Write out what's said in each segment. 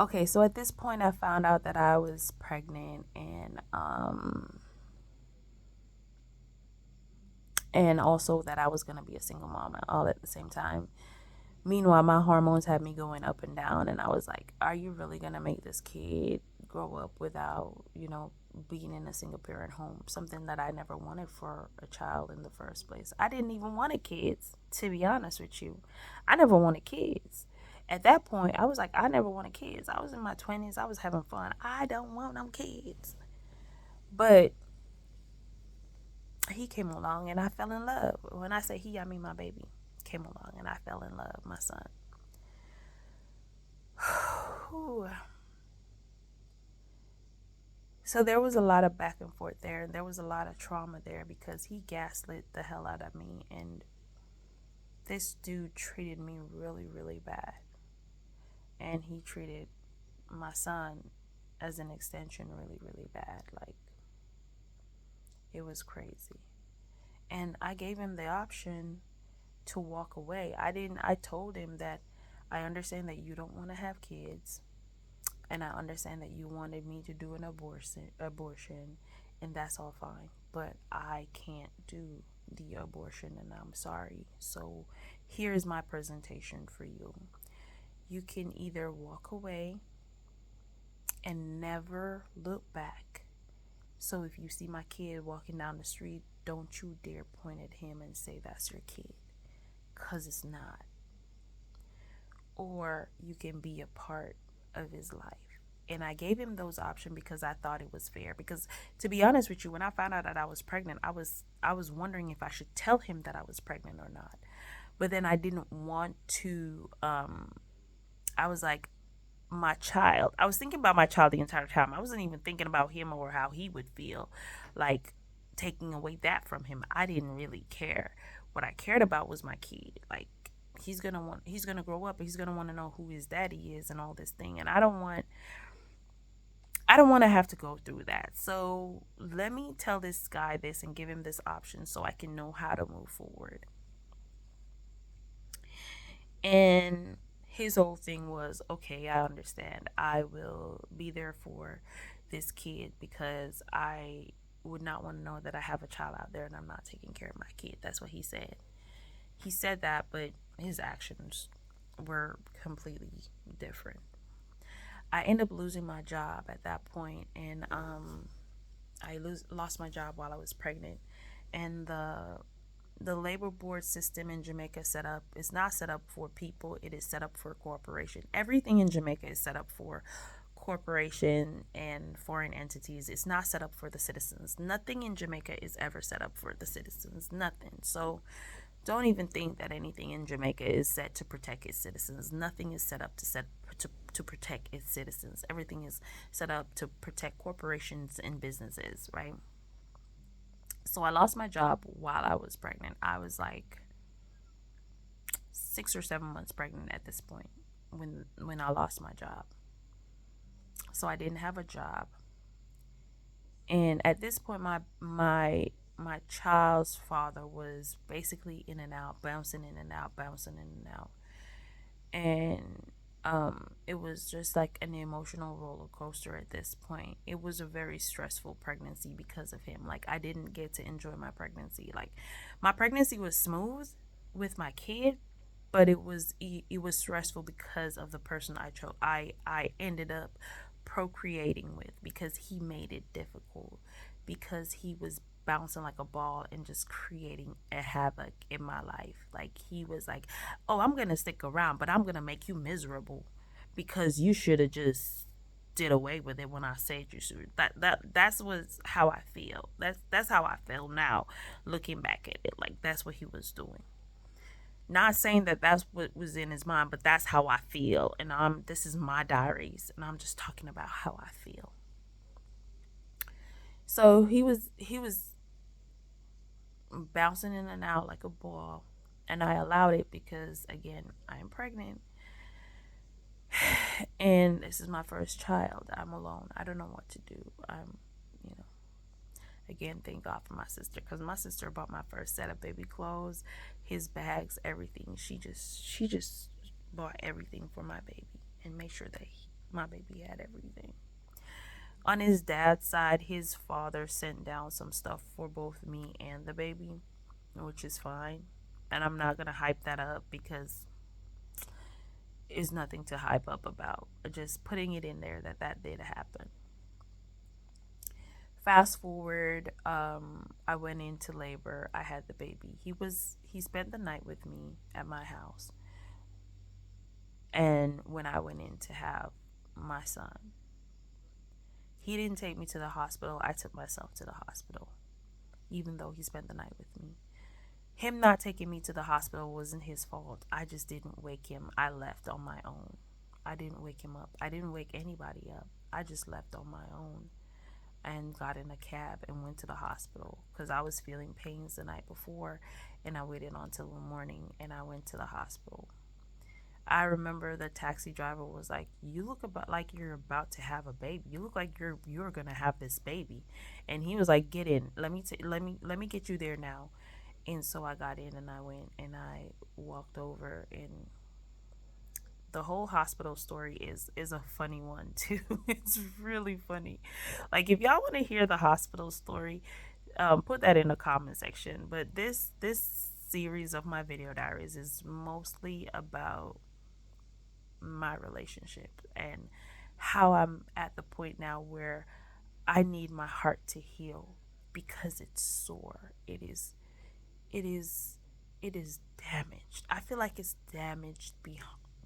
Okay, so at this point I found out that I was pregnant, and also that I was going to be a single mom all at the same time. Meanwhile, my hormones had me going up and down, and I was like, are you really going to make this kid grow up without, being in a single parent home? Something that I never wanted for a child in the first place. I didn't even want kids, to be honest with you. I never wanted kids. At that point, I was like, I never wanted kids. I was in my 20s. I was having fun. I don't want them kids. But he came along and I fell in love. When I say he, I mean my baby came along and I fell in love, my son. So there was a lot of back and forth there, and there was a lot of trauma there because he gaslit the hell out of me, and this dude treated me really, really bad. And he treated my son as an extension really, really bad. Like, it was crazy. And I gave him the option to walk away. I told him that I understand that you don't want to have kids, and I understand that you wanted me to do an abortion, and that's all fine. But I can't do the abortion, and I'm sorry. So here's my presentation for you. You can either walk away and never look back. So if you see my kid walking down the street, don't you dare point at him and say that's your kid, because it's not. Or you can be a part of his life. And I gave him those options because I thought it was fair. Because to be honest with you, when I found out that I was pregnant, I was wondering if I should tell him that I was pregnant or not. But then I didn't want to. I was like, my child. I was thinking about my child the entire time. I wasn't even thinking about him or how he would feel, like taking away that from him. I didn't really care. What I cared about was my kid. Like, he's gonna grow up, he's gonna want to know who his daddy is and all this thing, and I don't want to have to go through that. So let me tell this guy this and give him this option so I can know how to move forward. And his whole thing was, okay, I understand. I will be there for this kid because I would not want to know that I have a child out there and I'm not taking care of my kid. That's what he said. He said that, but his actions were completely different. I ended up losing my job at that point, and lost my job while I was pregnant, and the labor board system in Jamaica set up is not set up for people, it is set up for corporation. Everything in Jamaica is set up for corporation and foreign entities. It's not set up for the citizens. Nothing in Jamaica is ever set up for the citizens. Nothing. So don't even think that anything in Jamaica is set to protect its citizens. Nothing is set up to protect its citizens. Everything is set up to protect corporations and businesses, right? So I lost my job while I was pregnant. I was like 6 or 7 months pregnant at this point when I lost my job. So I didn't have a job, and at this point, my child's father was basically in and out, bouncing in and out, bouncing in and out, and it was just like an emotional roller coaster at this point. It was a very stressful pregnancy because of him. Like, I didn't get to enjoy my pregnancy. Like, my pregnancy was smooth with my kid, but it was stressful because of the person I chose. I ended up procreating with, because he made it difficult, because he was bouncing like a ball and just creating a havoc in my life. Like, he was like, "Oh, I'm gonna stick around, but I'm gonna make you miserable because you should have just did away with it when I said you should." That's was how I feel. That's how I feel now, looking back at it. Like, that's what he was doing. Not saying that that's what was in his mind, but that's how I feel. And this is my diaries, and I'm just talking about how I feel. So he was bouncing in and out like a ball, and I allowed it because, again, I am pregnant, and this is my first child. I'm alone. I don't know what to do. You know, again, thank God for my sister, because my sister bought my first set of baby clothes, his bags, everything. She just bought everything for my baby and made sure that My baby had everything. On his dad's side, his father sent down some stuff for both me and the baby, which is fine. And I'm not going to hype that up because it's nothing to hype up about. Just putting it in there that that did happen. Fast forward, I went into labor. I had the baby. He spent the night with me at my house. And when I went in to have my son, he didn't take me to the hospital. I took myself to the hospital, even though he spent the night with me. Him not taking me to the hospital wasn't his fault. I just didn't wake him. I left on my own. I didn't wake him up. I didn't wake anybody up. I just left on my own and got in a cab and went to the hospital because I was feeling pains the night before, and I waited until the morning and I went to the hospital. I remember the taxi driver was like, "You look about like you're about to have a baby. You look like you're gonna have this baby," and he was like, "Get in. Let me get you there now." And so I got in and I went and I walked over, and the whole hospital story is a funny one too. It's really funny. Like if y'all want to hear the hospital story, put that in the comment section. But this series of my video diaries is mostly about my relationship and how I'm at the point now where I need my heart to heal because it's sore. It is it is damaged. I feel like it's damaged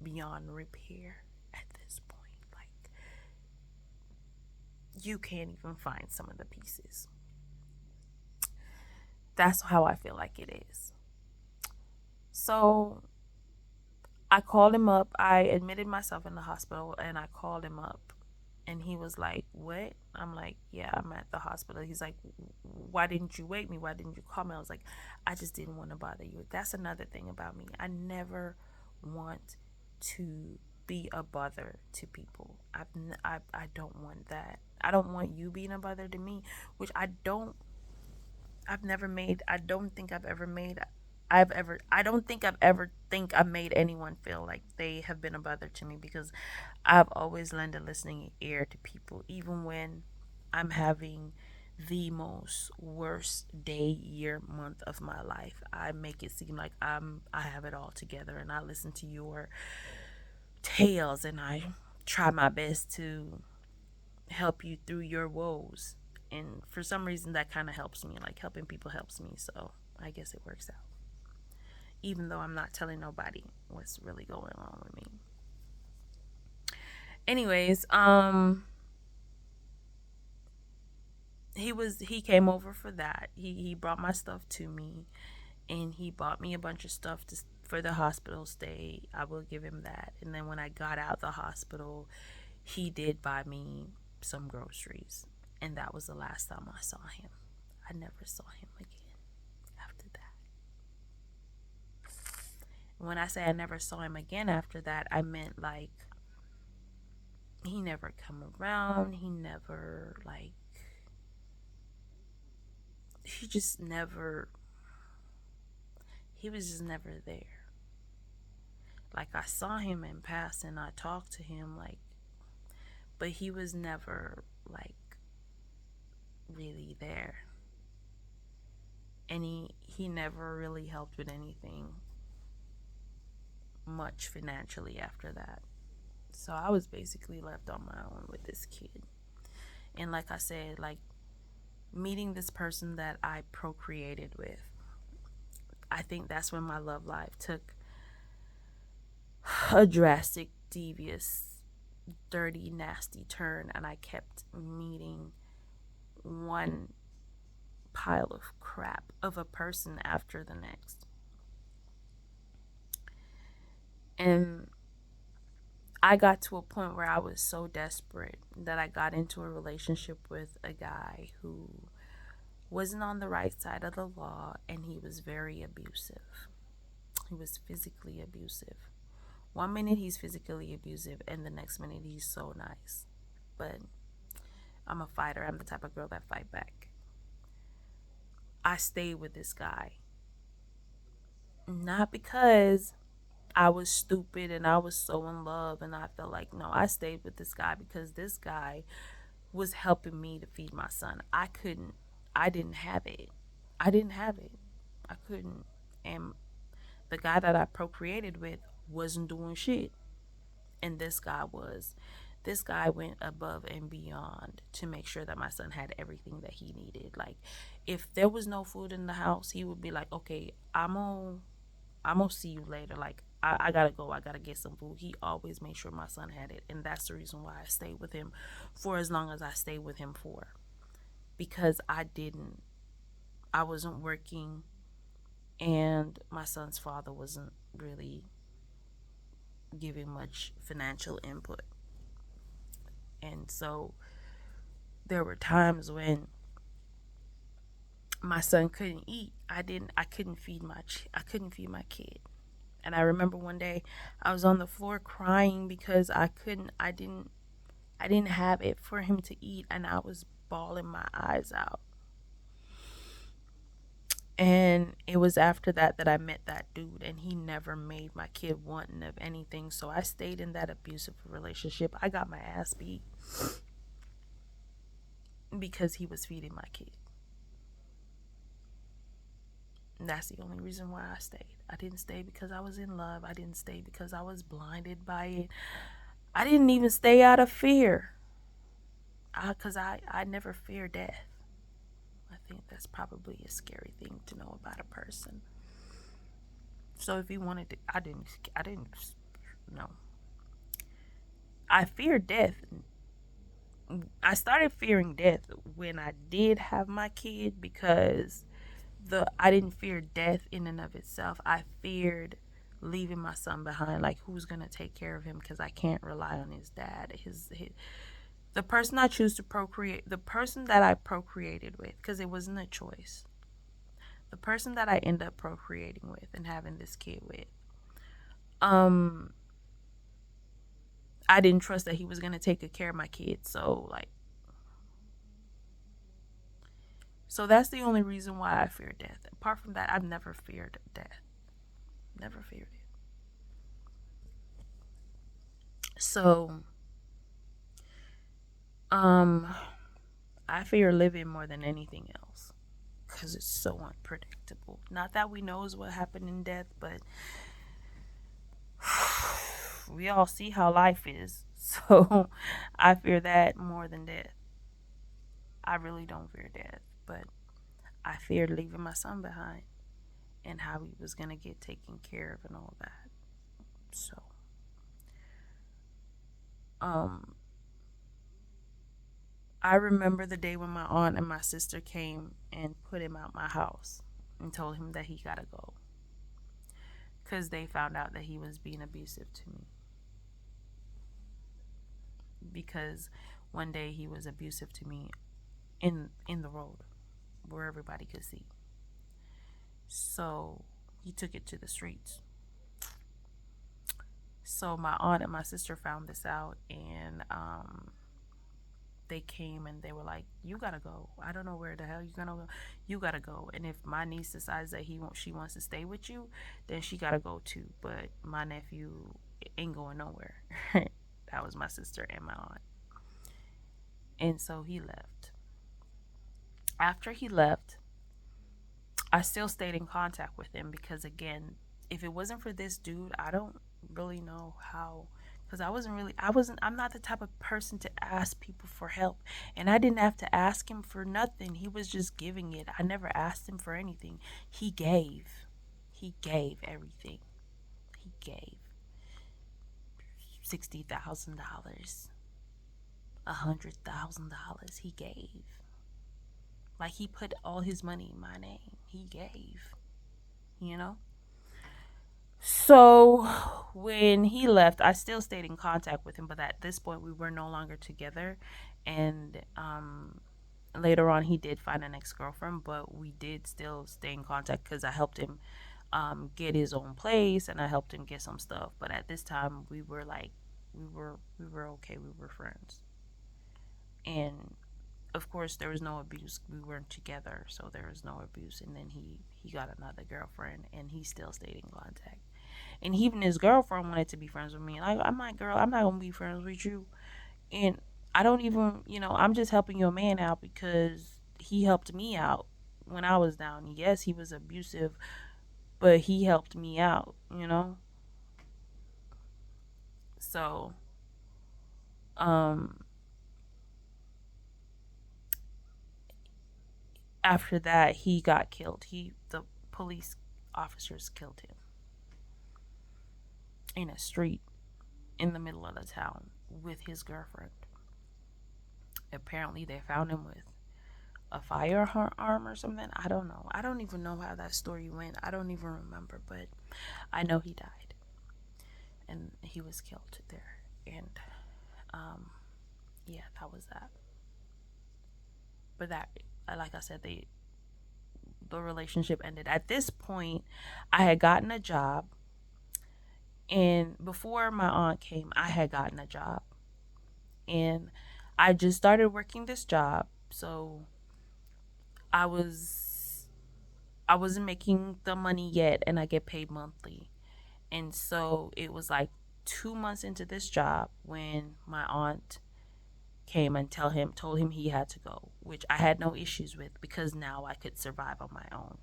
beyond repair at this point. Like you can't even find some of the pieces. That's how I feel like it is. So I called him up. I admitted myself in the hospital and I called him up. And he was like, "What?" I'm like, "Yeah, I'm at the hospital." He's like, "Why didn't you wake me? Why didn't you call me?" I was like, "I just didn't want to bother you." That's another thing about me. I never want to be a bother to people. I don't want that. I don't want you being a bother to me, which I've never made. I don't think I've ever made. I don't think I've made anyone feel like they have been a bother to me because I've always lent a listening ear to people, even when I'm having the most worst day, year, month of my life. I make it seem like I have it all together, and I listen to your tales, and I try my best to help you through your woes. And for some reason, that kind of helps me. Like helping people helps me, so I guess it works out. Even though I'm not telling nobody what's really going on with me. Anyways, he came over for that. He brought my stuff to me, and he bought me a bunch of stuff for the hospital stay. I will give him that. And then when I got out the hospital, he did buy me some groceries, and that was the last time I saw him. I never saw him again after that. When I say I never saw him again after that, I meant like he never come around. He never like he just never he was just never there. Like I saw him in passing, I talked to him like, but he was never like really there. And he never really helped with anything much financially after that. So I was basically left on my own with this kid. And like I said, like meeting this person that I procreated with, I think that's when my love life took a drastic, devious, dirty, nasty turn, and I kept meeting one pile of crap of a person after the next. And I got to a point where I was so desperate that I got into a relationship with a guy who wasn't on the right side of the law, and he was very abusive. He was physically abusive. One minute he's physically abusive, and the next minute he's so nice. But I'm a fighter. I'm the type of girl that fight back. I stayed with this guy. Not because I was stupid and I was so in love, and I felt like, no, I stayed with this guy because this guy was helping me to feed my son. I didn't have it. I didn't have it. I couldn't. And the guy that I procreated with wasn't doing shit. And this guy was. This guy went above and beyond to make sure that my son had everything that he needed. Like, if there was no food in the house, he would be like, okay, I'm gonna see you later. Like, I gotta go. I gotta get some food. He always made sure my son had it, and that's the reason why I stayed with him for as long as I stayed with him for. Because I wasn't working, and my son's father wasn't really giving much financial input, and so there were times when my son couldn't eat. I couldn't feed my kid. And I remember one day I was on the floor crying because I didn't have it for him to eat, and I was bawling my eyes out. And it was after that I met that dude, and he never made my kid wanting of anything. So I stayed in that abusive relationship. I got my ass beat because he was feeding my kid. And that's the only reason why I stayed. I didn't stay because I was in love. I didn't stay because I was blinded by it. I didn't even stay out of fear. Because I never fear death. I think that's probably a scary thing to know about a person. So if he wanted to, I didn't, no. I fear death. I started fearing death when I did have my kid, because I didn't fear death in and of itself. I feared leaving my son behind. Like, who's gonna take care of him? Because I can't rely on his dad. The person I choose to procreate, the person that I procreated with, because it wasn't a choice. The person that I end up procreating with and having this kid with, um, I didn't trust that he was gonna take good care of my kid. So that's the only reason why I fear death. Apart from that, I've never feared death. Never feared it. So, um, I fear living more than anything else because it's so unpredictable. Not that we knows what happened in death, but we all see how life is. So I fear that more than death. I really don't fear death, but I feared leaving my son behind and how he was gonna get taken care of and all that. So, um, I remember the day when my aunt and my sister came and put him out my house and told him that he gotta go because they found out that he was being abusive to me. Because one day he was abusive to me in the road where everybody could see. So he took it to the streets. So my aunt and my sister found this out, and they came and they were like, "You gotta go. I don't know where the hell you're gonna go. You gotta go. And if my niece decides that she wants to stay with you, then she gotta go too. But my nephew ain't going nowhere." That was my sister and my aunt. And so he left. After he left, I still stayed in contact with him because, again, if it wasn't for this dude, I don't really know how. Because I'm not the type of person to ask people for help. And I didn't have to ask him for nothing. He was just giving it. I never asked him for anything. He gave. He gave everything. He gave $60,000, $100,000. He gave. Like, he put all his money in my name. He gave. You know? So when he left, I still stayed in contact with him, but at this point, we were no longer together. And later on, he did find an ex girlfriend, but we did still stay in contact because I helped him get his own place, and I helped him get some stuff. But at this time, we were like, we were okay. We were friends, and of course, there was no abuse. We weren't together, so there was no abuse. And then he got another girlfriend, and he still stayed in contact. And even his girlfriend wanted to be friends with me. Like, I'm like, girl, I'm not gonna be friends with you. And I don't even, I'm just helping your man out because he helped me out when I was down. Yes, he was abusive, but he helped me out. So, um, after that, he got killed. The police officers killed him in a street in the middle of the town with his girlfriend. Apparently, they found him with a firearm or something. I don't know. I don't even know how that story went. I don't even remember, but I know he died and he was killed there. And um, yeah, that was that. But that, like I said, the relationship ended. At this point, I had gotten a job, and before my aunt came, I had gotten a job, and I just started working this job. So I was I wasn't making the money yet, and I get paid monthly. And so it was like 2 months into this job when my aunt came and told him he had to go, which I had no issues with because now I could survive on my own.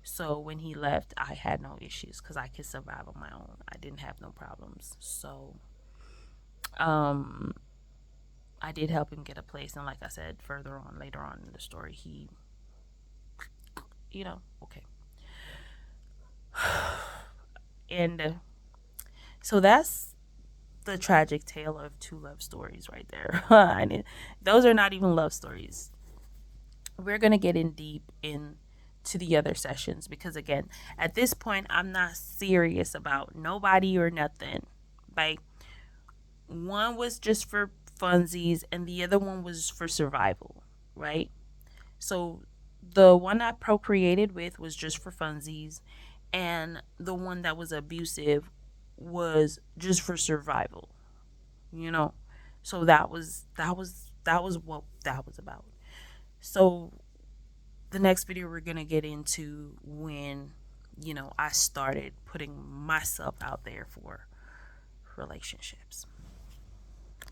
So when he left, I had no issues because I could survive on my own. I didn't have no problems. So um, I did help him get a place, and like I said, further on later on in the story, he, okay. And so that's the tragic tale of two love stories right there. And those are not even love stories. We're gonna get in deep into the other sessions because again, at this point, I'm not serious about nobody or nothing. Like, one was just for funsies and the other one was for survival, right? So the one I procreated with was just for funsies, and the one that was abusive was just for survival, you know. So that was what that was about. So the next video we're gonna get into when I started putting myself out there for relationships.